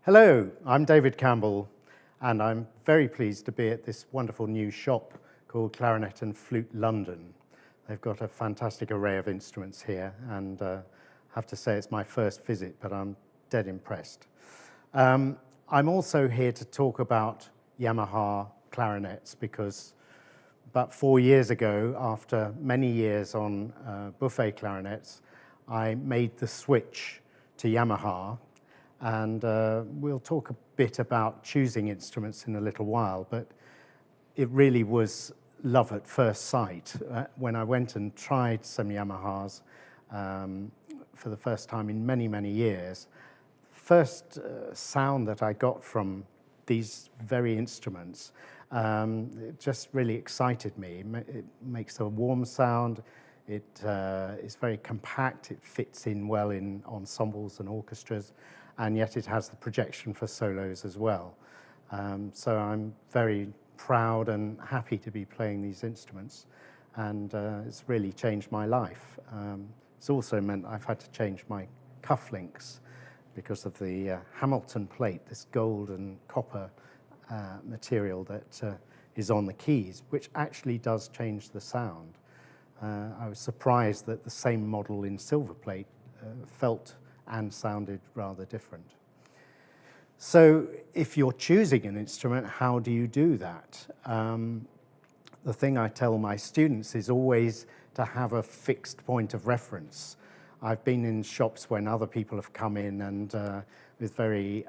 Hello, I'm David Campbell, and I'm very pleased to be at this wonderful new shop called Clarinet and Flute London. They've got a fantastic array of instruments here, and I have to say it's my first visit, but I'm dead impressed. I'm also here to talk about Yamaha clarinets, because about 4 years ago, after many years on buffet clarinets, I made the switch to Yamaha. And we'll talk a bit about choosing instruments in a little while, but it really was love at first sight. When I went and tried some Yamahas for the first time in many, many years, first sound that I got from these very instruments, it just really excited me. It makes a warm sound. It is very compact. It fits in well in ensembles and orchestras, and yet it has the projection for solos as well. So I'm very proud and happy to be playing these instruments, and it's really changed my life. It's also meant I've had to change my cufflinks because of the Hamilton plate, this gold and copper material that is on the keys, which actually does change the sound. I was surprised that the same model in silver plate felt and sounded rather different. So if you're choosing an instrument, how do you do that? The thing I tell my students is always to have a fixed point of reference. I've been in shops when other people have come in and with very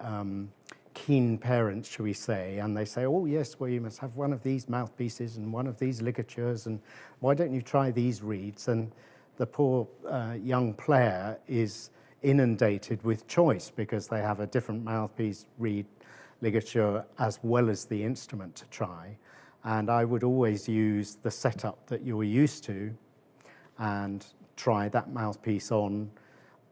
keen parents, shall we say, and they say, oh yes, well you must have one of these mouthpieces and one of these ligatures, and why don't you try these reeds? And the poor young player is inundated with choice because they have a different mouthpiece, reed, ligature, as well as the instrument to try. And I would always use the setup that you're used to and try that mouthpiece on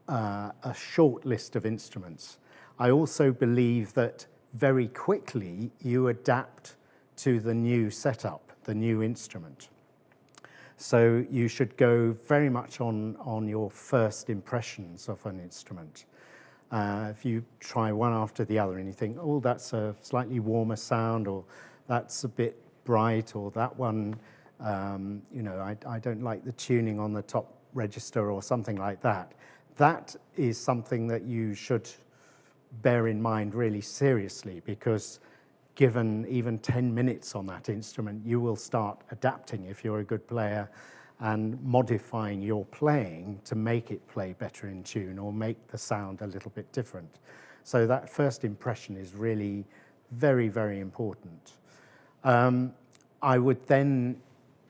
a short list of instruments. I also believe that very quickly you adapt to the new setup, the new instrument. So you should go very much on your first impressions of an instrument. If you try one after the other and you think, oh, that's a slightly warmer sound, or that's a bit bright, or that one, I don't like the tuning on the top register, or something like that. That is something that you should bear in mind really seriously, because given even 10 minutes on that instrument, you will start adapting, if you're a good player, and modifying your playing to make it play better in tune or make the sound a little bit different. So that first impression is really very, very important. I would then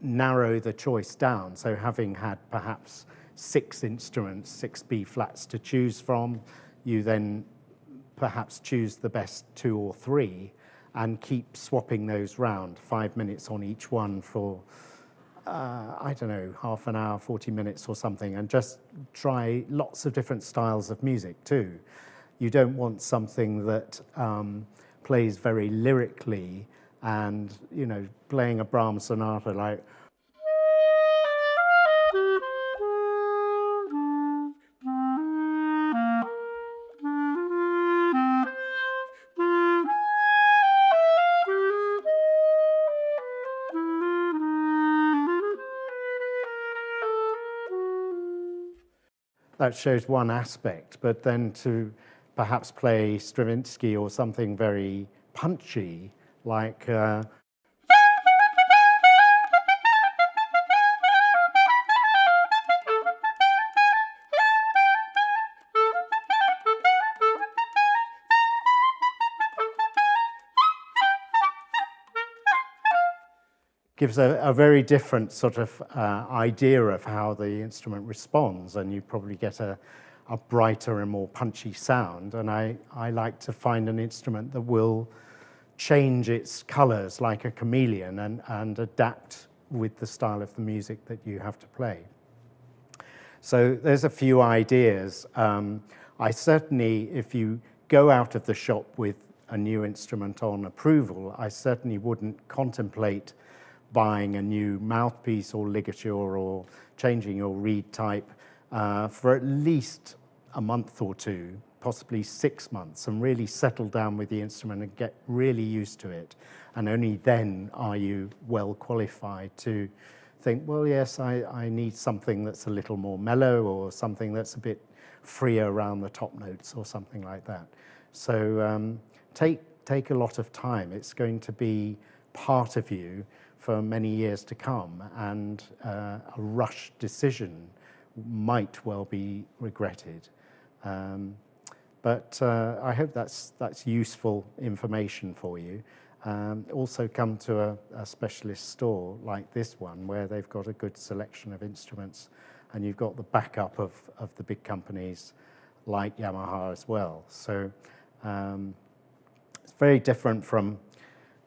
narrow the choice down. So having had perhaps 6 instruments, 6 B flats to choose from, you then perhaps choose the best 2 or 3 and keep swapping those round, 5 minutes on each one for, I don't know, half an hour, 40 minutes or something, and just try lots of different styles of music too. You don't want something that plays very lyrically and, playing a Brahms sonata like, that shows one aspect, but then to perhaps play Stravinsky or something very punchy, like gives a very different sort of idea of how the instrument responds, and you probably get a brighter and more punchy sound. And I like to find an instrument that will change its colors like a chameleon and adapt with the style of the music that you have to play. So there's a few ideas. I certainly, if you go out of the shop with a new instrument on approval, I certainly wouldn't contemplate buying a new mouthpiece or ligature or changing your reed type for at least a month or two, possibly 6 months, and really settle down with the instrument and get really used to it. And only then are you well qualified to think, well, yes, I need something that's a little more mellow, or something that's a bit freer around the top notes, or something like that. So take a lot of time. It's going to be part of you for many years to come, and a rushed decision might well be regretted. But I hope that's useful information for you. Also come to a specialist store like this one, where they've got a good selection of instruments, and you've got the backup of the big companies like Yamaha as well. So it's very different from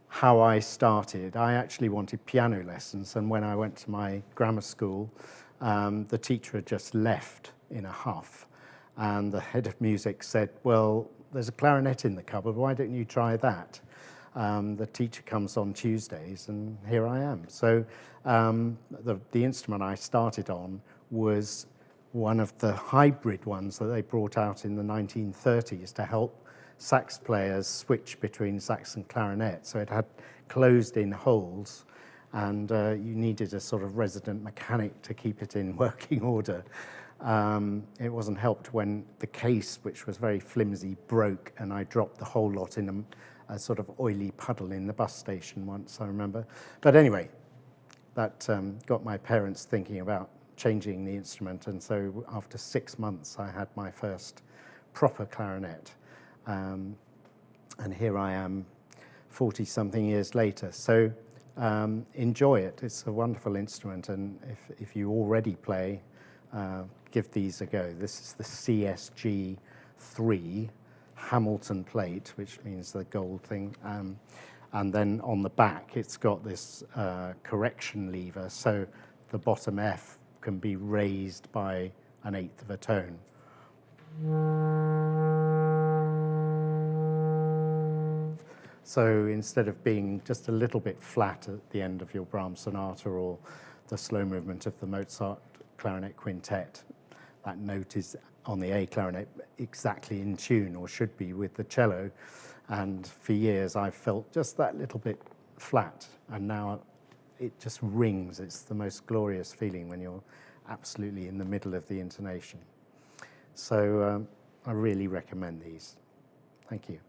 how I started. I actually wanted piano lessons, and when I went to my grammar school, the teacher had just left in a huff, and the head of music said, well, there's a clarinet in the cupboard, why don't you try that? The teacher comes on Tuesdays, and here I am. So the instrument I started on was one of the hybrid ones that they brought out in the 1930s to help sax players switch between sax and clarinet. So it had closed-in holes, and you needed a sort of resident mechanic to keep it in working order. It wasn't helped when the case, which was very flimsy, broke, and I dropped the whole lot in a sort of oily puddle in the bus station once, I remember. But anyway, that got my parents thinking about changing the instrument, and so after 6 months I had my first proper clarinet. And here I am 40-something years later. So enjoy it. It's a wonderful instrument, and if you already play, give these a go. This is the CSG-3 Hamilton plate, which means the gold thing. And then on the back, it's got this correction lever, so the bottom F can be raised by 1/8 of a tone. So instead of being just a little bit flat at the end of your Brahms sonata or the slow movement of the Mozart clarinet quintet, that note is on the A clarinet exactly in tune, or should be, with the cello. And for years I've felt just that little bit flat, and now it just rings. It's the most glorious feeling when you're absolutely in the middle of the intonation. So I really recommend these. Thank you.